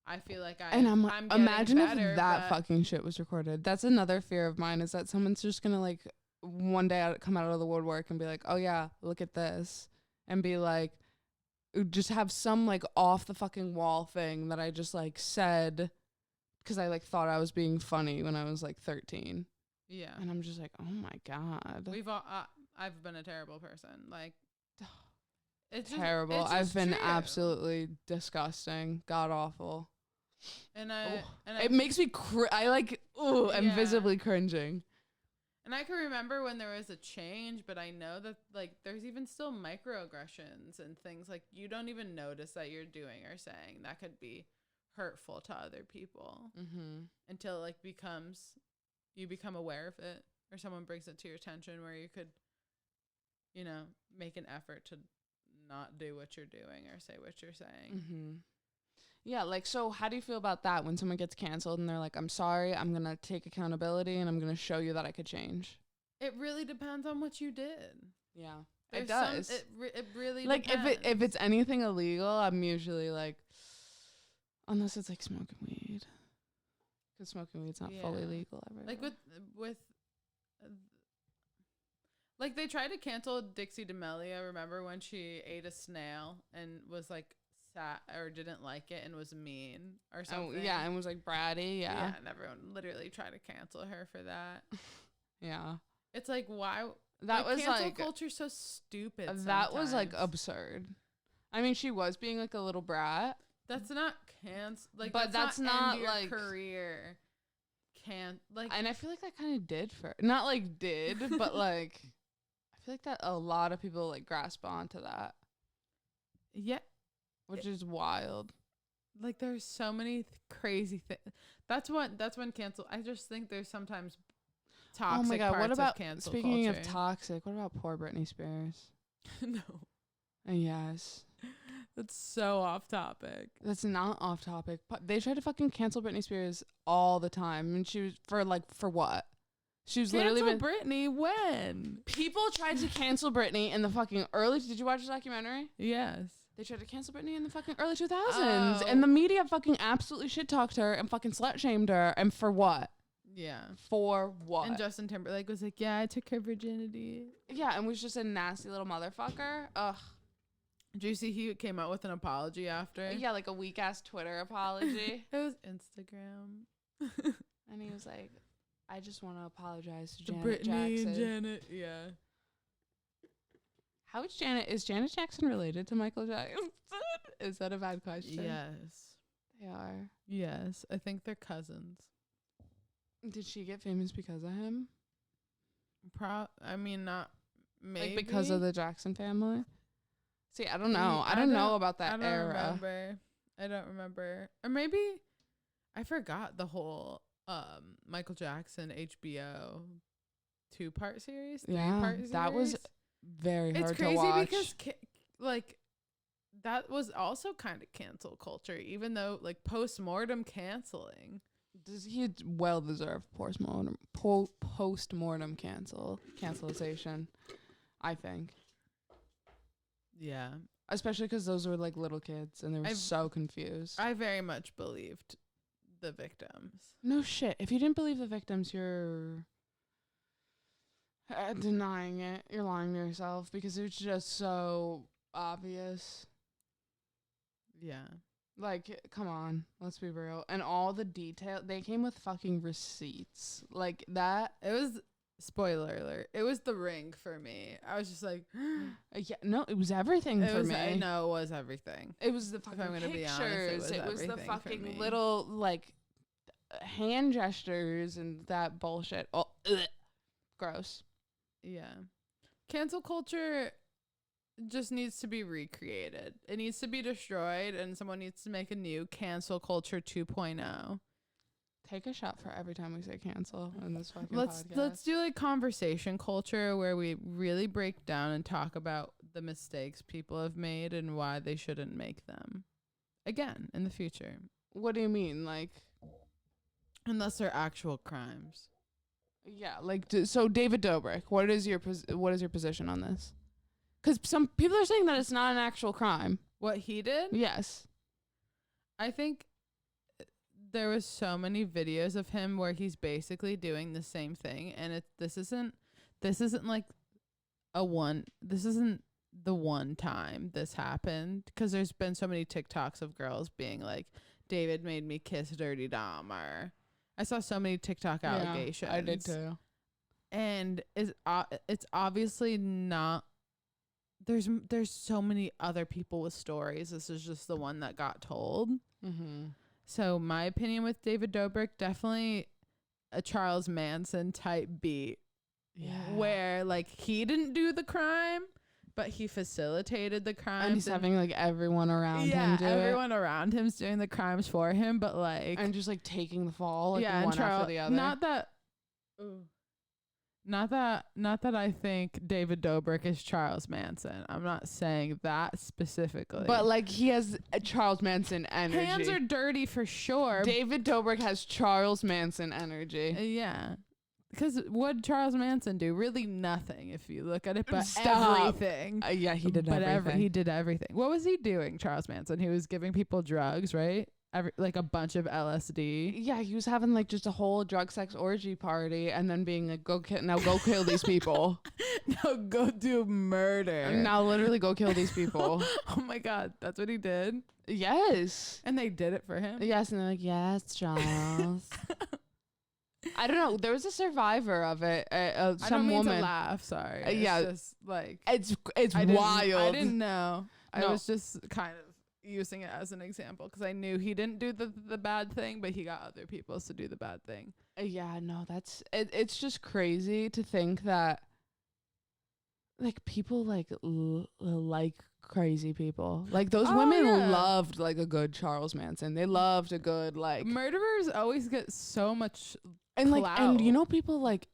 I feel like I'm getting imagine better, if that but fucking shit was recorded. That's another fear of mine, is that someone's just gonna like one day come out of the woodwork and be like, oh yeah, look at this, and be like, just have some like off the fucking wall thing that I just like said because I like thought I was being funny when I was like 13. yeah. And I'm just like, oh my god. We've all I've been a terrible person. Like It's terrible. It's I've been true. absolutely disgusting, god awful. And it makes me I'm Yeah. visibly cringing. And I can remember when there was a change, but I know that like there's even still microaggressions and things like you don't even notice that you're doing or saying that could be hurtful to other people until it like you become aware of it or someone brings it to your attention where you could, you know, make an effort to not do what you're doing or say what you're saying. Yeah, like, so how do you feel about that when someone gets canceled and they're like, I'm sorry, I'm going to take accountability and I'm going to show you that I could change? It really depends on what you did. Yeah, There's it does. It really like, depends. if it's anything illegal, I'm usually like, unless it's like smoking weed. Because smoking weed's not fully legal everywhere. Like with like they tried to cancel Dixie D'Amelio. Remember when she ate a snail and was like sat or didn't like it and was mean or something? Oh, yeah, and was like bratty. Yeah, and everyone literally tried to cancel her for that. Yeah, it's like why that was cancel like culture's so stupid. That was like absurd. I mean, she was being like a little brat. That's not cancel. Like, but that's not your like career. Can't like, and I feel like that kind of did for not like did, but like I feel like that a lot of people like grasp onto that. Yeah, which is wild. Like there's so many crazy things. That's when cancel. I just think there's sometimes toxic. Oh my God! What about speaking of toxic? What about poor Britney Spears? No. Yes. That's so off topic. That's not off topic. But they tried to fucking cancel Britney Spears all the time. And she was for what? She was cancel literally Britney when? People tried to cancel Britney in the fucking early... Did you watch the documentary? Yes. They tried to cancel Britney in the fucking early 2000s. And the media fucking absolutely shit-talked her and fucking slut-shamed her. And for what? Yeah. For what? And Justin Timberlake was like, yeah, I took her virginity. Yeah, and was just a nasty little motherfucker. Ugh. Did you see he came out with an apology after? Yeah, like a weak-ass Twitter apology. It was Instagram. And he was like, I just want to apologize to Janet Brittany Jackson. And Janet, yeah. How is Janet Jackson related to Michael Jackson? Is that a bad question? Yes. They are. Yes. I think they're cousins. Did she get famous because of him? I mean, not maybe. Like because of the Jackson family? See, I don't know. I don't know about that era. I don't remember. Or maybe I forgot the whole Michael Jackson HBO 2-part series. 3-part series. That was very hard to watch. It's crazy because like that was also kind of cancel culture, even though like post-mortem canceling. He well deserved post-mortem cancelization, I think. Yeah. Especially because those were like little kids and they were so confused. I very much believed the victims. No shit. If you didn't believe the victims, you're denying it. You're lying to yourself because it's just so obvious. Yeah. Like, come on. Let's be real. And all the detail. They came with fucking receipts. Like, that. It was... Spoiler alert. It was The Ring for me. I was just like... yeah, no, it was everything for me. I know it was everything. It was the fucking if I'm gonna pictures. Be honest, it was the fucking little, like, hand gestures and that bullshit. Oh, gross. Yeah. Cancel culture just needs to be recreated. It needs to be destroyed, and someone needs to make a new cancel culture 2.0. Take a shot for every time we say cancel in this fucking podcast. Let's do like conversation culture where we really break down and talk about the mistakes people have made and why they shouldn't make them again in the future. What do you mean? Like, unless they're actual crimes. Yeah, like so David Dobrik, what is your position on this? Cuz some people are saying that it's not an actual crime. What he did? Yes. I think there was so many videos of him where he's basically doing the same thing, and this isn't like this isn't the one time this happened, because there's been so many TikToks of girls being like, David made me kiss Dirty Dom, or I saw so many TikTok allegations. I did too. And it's obviously not there's so many other people with stories. This is just the one that got told. Mm-hmm. So my opinion with David Dobrik, definitely a Charles Manson type beat. Yeah. Where like he didn't do the crime, but he facilitated the crimes. And he's having like everyone around him do everyone around him's doing the crimes for him, but like and just like taking the fall like and one after the other. Not that I think David Dobrik is Charles Manson. I'm not saying that specifically. But like he has a Charles Manson energy. Hands are dirty for sure. David Dobrik has Charles Manson energy. Yeah. Because what did Charles Manson do? Really nothing if you look at it, but Stop. everything. Yeah, he did everything. He did everything. What was he doing, Charles Manson? He was giving people drugs, right? Like a bunch of LSD. Yeah, he was having like just a whole drug sex orgy party and then being like, go kill these people. No, go do murder. Now literally go kill these people. Oh my God, that's what he did? Yes. And they did it for him? Yes, and they're like, yes, Charles. I don't know. There was a survivor of it. Some I don't mean woman. to laugh. Sorry. Yeah, It's just like it's wild. I wild. didn't know. No. I was just kind of using it as an example because I knew he didn't do the bad thing, but he got other people to do the bad thing. Yeah, no, that's it. It's just crazy to think that like people like like crazy people. Like those women loved like a good Charles Manson. They loved a good like murderers always get so much. And clout. like, and you know, people like,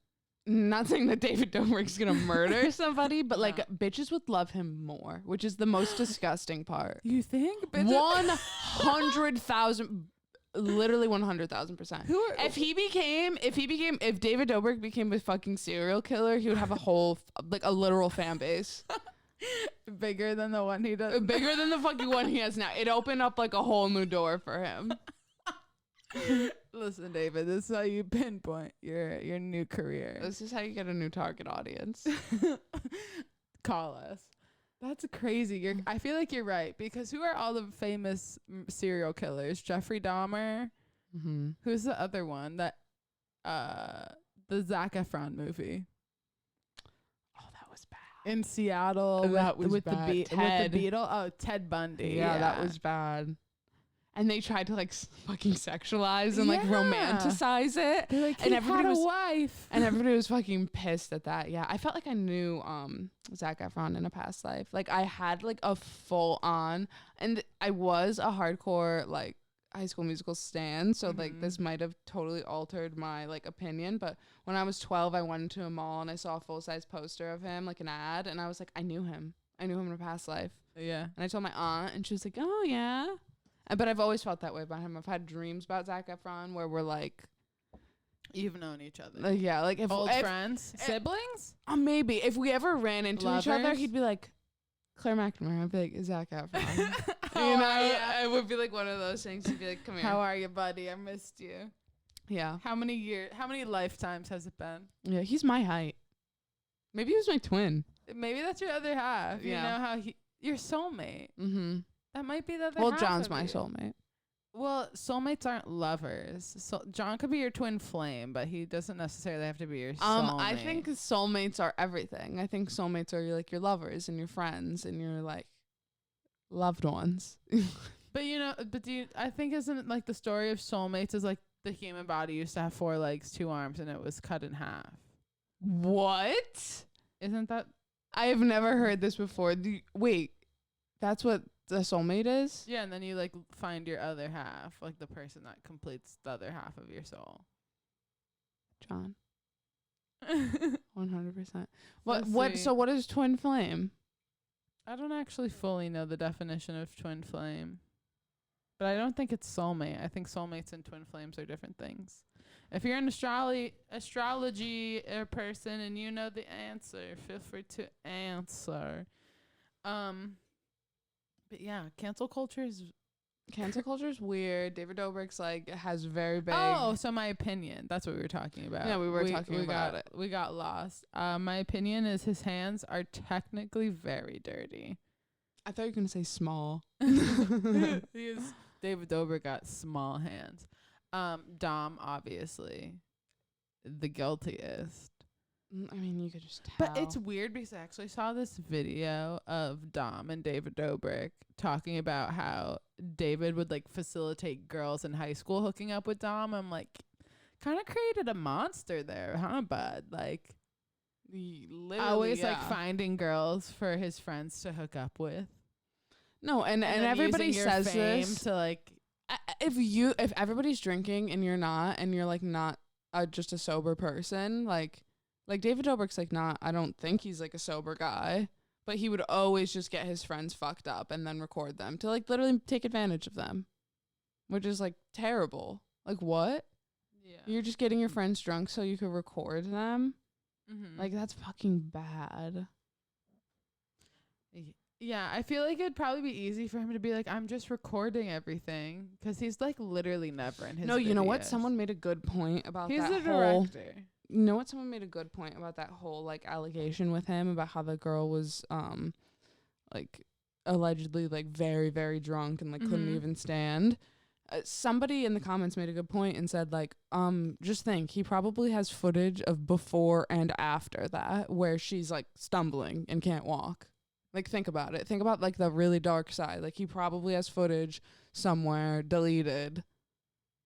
not saying that David Dobrik's gonna murder somebody, but like, bitches would love him more, which is the most disgusting part. You think? 100,000, literally 100,000%. If David Dobrik became a fucking serial killer, he would have a whole, like, a literal fan base. Bigger than the one he does. Bigger than the fucking one he has now. It opened up like a whole new door for him. Listen, David, this is how you pinpoint your new career. This is how you get a new target audience. Call us. That's crazy. I feel like you're right, because who are all the famous serial killers? Jeffrey Dahmer. Mm-hmm. Who's the other one? That the Zac Efron movie. Oh, that was bad. In Seattle with the Beetle. Oh, Ted Bundy. Yeah, that was bad. And they tried to like fucking sexualize and like romanticize it. They're like, and everybody had a was wife. And everybody was fucking pissed at that. Yeah, I felt like I knew Zac Efron in a past life. Like I had like a full on, and I was a hardcore like High School Musical stan. So like this might have totally altered my like opinion. But when I was 12, I went into a mall and I saw a full size poster of him, like an ad, and I was like, I knew him in a past life. Yeah. And I told my aunt, and she was like, oh yeah. But I've always felt that way about him. I've had dreams about Zac Efron where we're like, you've known each other. Yeah, like if old friends, siblings. Maybe if we ever ran into Lovers? each other, he'd be like, Claire McNamara. I'd be like, Zac Efron. You know, it would be like one of those things. He'd be like, come here. How are you, buddy? I missed you. Yeah. How many lifetimes has it been? Yeah, he's my height. Maybe he was my twin. Maybe that's your other half. Yeah. You know how your soulmate. Mm-hmm. That might be the other Well, half. John's of my you. soulmate. Well, soulmates aren't lovers. So John could be your twin flame, but he doesn't necessarily have to be your soulmate. I think soulmates are everything. I think soulmates are like your lovers and your friends and your like loved ones. But I think isn't it like the story of soulmates is like the human body used to have 4 legs, 2 arms, and it was cut in half. What? Isn't that? I have never heard this before. Wait, that's what the soulmate is? Yeah, and then you like find your other half, like the person that completes the other half of your soul. John. 100%. So what is twin flame? I don't actually fully know the definition of twin flame, but I don't think it's soulmate. I think soulmates and twin flames are different things. If you're an astrology person and you know the answer, feel free to answer. But yeah, cancel culture is weird. David Dobrik's like has very big. Oh, so my opinion. That's what we were talking about. Yeah, we were talking about it. We got lost. My opinion is his hands are technically very dirty. I thought you were gonna say small. David Dobrik got small hands. Dom, obviously, the guiltiest. I mean, you could just tell. But it's weird because I actually saw this video of Dom and David Dobrik talking about how David would like facilitate girls in high school hooking up with Dom. I'm like, kind of created a monster there, huh, bud? Like, literally, always like finding girls for his friends to hook up with. No, and then everybody using your says fame this. to like, If everybody's drinking and you're not, and you're like not just a sober person, like David Dobrik's like not. I don't think he's like a sober guy, but he would always just get his friends fucked up and then record them to like literally take advantage of them, which is like terrible. Like what? yeah, You're just getting your friends drunk so you could record them. mm-hmm. Like that's fucking bad. Yeah, I feel like it'd probably be easy for him to be like, I'm just recording everything, because he's like literally never in his. No, you know what? videos. Someone made a good point about He's that the whole. director. You know what? Someone made a good point about that whole like allegation with him about how the girl was like allegedly like very very drunk and like couldn't Mhm. even stand. Somebody in the comments made a good point and said like just think he probably has footage of before and after that where she's like stumbling and can't walk. Like think about it. Think about like the really dark side. Like he probably has footage somewhere deleted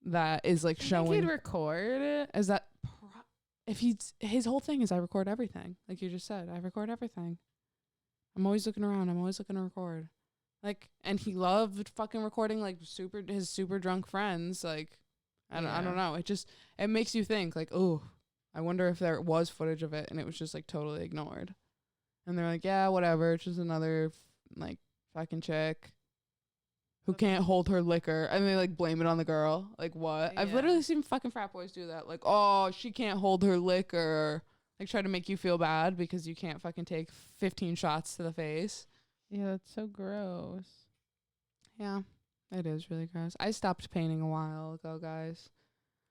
that is like I think showing. he'd record it. Is that if his whole thing is I record everything, like you just said, I record everything. I'm always looking around. I'm always looking to record. Like, and he loved fucking recording like his super drunk friends. Like, I don't know. It makes you think like, oh, I wonder if there was footage of it and it was just like totally ignored. And they're like, yeah, whatever. It's just another like fucking chick who can't hold her liquor, and they like blame it on the girl. Like what? I've Yeah. literally seen fucking frat boys do that. Like, oh, she can't hold her liquor. Like try to make you feel bad because you can't fucking take 15 shots to the face. Yeah, that's so gross. Yeah, it is really gross. I stopped painting a while ago, guys.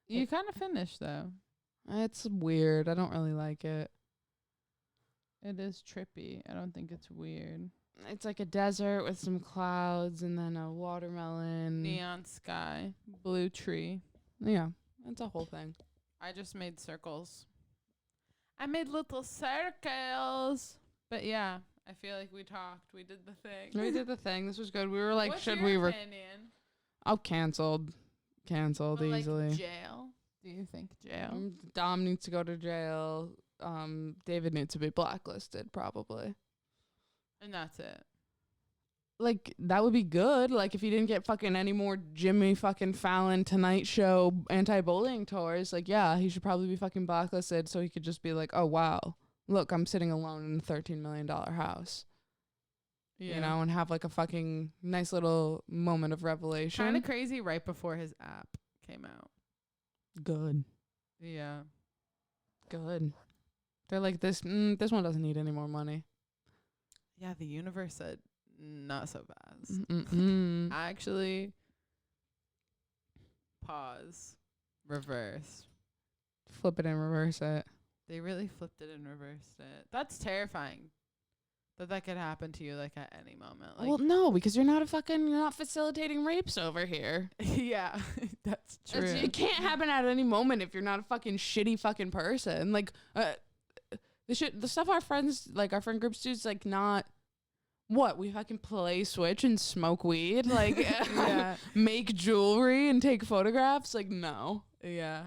You kind of finished though. It's weird. I don't really like it. It is trippy. I don't think it's weird. It's like a desert with some clouds and then a watermelon. Neon sky, blue tree. Yeah, it's a whole thing. I just made circles. I made little circles. But yeah, I feel like we talked. We did the thing. We did the thing. This was good. We were like, What's should your we? opinion? Oh, canceled But, easily. Like jail? Do you think jail? Dom needs to go to jail. David needs to be blacklisted, probably. And that's it. Like, that would be good. Like, if he didn't get fucking any more Jimmy fucking Fallon Tonight Show anti-bullying tours, like, yeah, he should probably be fucking blacklisted so he could just be like, oh, wow, look, I'm sitting alone in a $13 million house. Yeah. You know, and have like a fucking nice little moment of revelation. Kind of crazy right before his app came out. Good. Yeah. Good. They're like, this one doesn't need any more money. Yeah, the universe said not so fast. Mm-mm. Actually, pause, reverse. Flip it and reverse it. They really flipped it and reversed it. That's terrifying. That could happen to you like at any moment. Like, Well, no, because you're not facilitating rapes over here. yeah, that's true. It can't happen at any moment if you're not a fucking shitty fucking person. Like, the stuff our friend groups do is like not. What, we fucking play Switch and smoke weed? Like, Yeah. make jewelry and take photographs? Like, no. Yeah.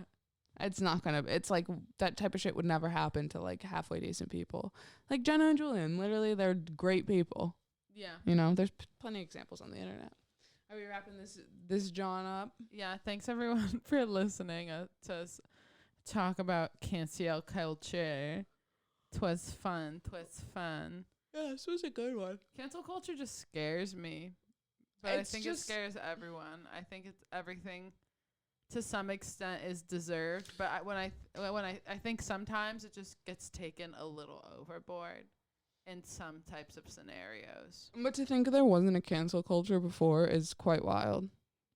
It's not gonna. It's like that type of shit would never happen to like halfway decent people. Like Jenna and Julian, literally, they're great people. Yeah. You know, there's plenty of examples on the internet. Are we wrapping this John up? Yeah. Thanks everyone for listening to us talk about cancel culture. 'Twas fun. Yeah, this was a good one. Cancel culture just scares me, but It's I think just- it scares everyone. I think it's everything. To some extent is deserved, but I think sometimes it just gets taken a little overboard in some types of scenarios. But to think there wasn't a cancel culture before is quite wild.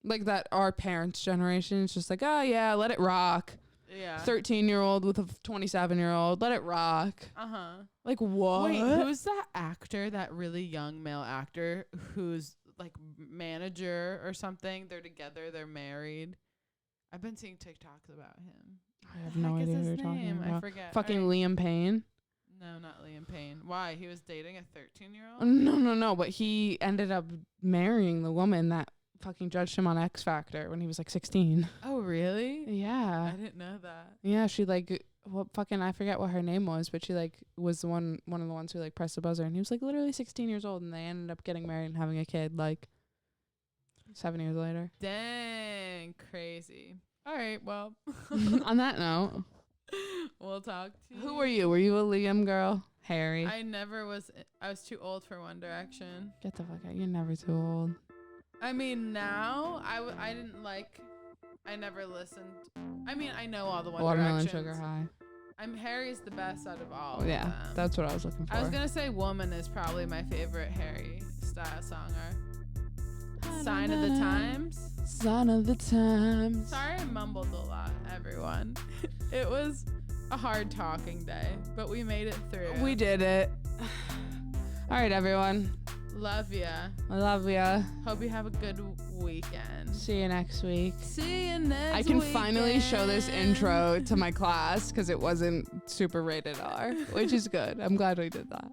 Like that our parents' generation is just like, oh yeah, let it rock. Yeah. 13-year-old with a 27-year-old, let it rock. Like what? Wait, who's that actor? That really young male actor who's like manager or something? They're together. They're married. I've been seeing TikToks about him. I have no idea who you're talking about. I forget. Fucking Alright. Liam Payne. No, not Liam Payne. Why? He was dating a 13-year-old? No. But he ended up marrying the woman that fucking judged him on X Factor when he was like 16. Oh, really? Yeah. I didn't know that. Yeah, she like I forget what her name was, but she like was one of the ones who like pressed the buzzer, and he was like literally 16 years old, and they ended up getting married and having a kid like 7 years later. Dang, crazy. All right, well. On that note, We'll talk to you. who were you? Were you a Liam girl? Harry? I never was. I was too old for One Direction. Get the fuck out. You're never too old. I mean, now, I didn't like, I never listened. I mean, I know all the One Watermelon Directions. Sugar High. Harry's the best out of all Yeah, of them. that's what I was looking for. I was going to say Woman is probably my favorite Harry style songer. Sign of the Times. Sign of the Times. Sorry I mumbled a lot, everyone. It was a hard talking day, but we made it through. We did it. All right, everyone. Love ya. I love ya. Hope you have a good weekend. See you next week. See you next I can weekend. finally show this intro to my class because it wasn't super rated R, which is good. I'm glad we did that.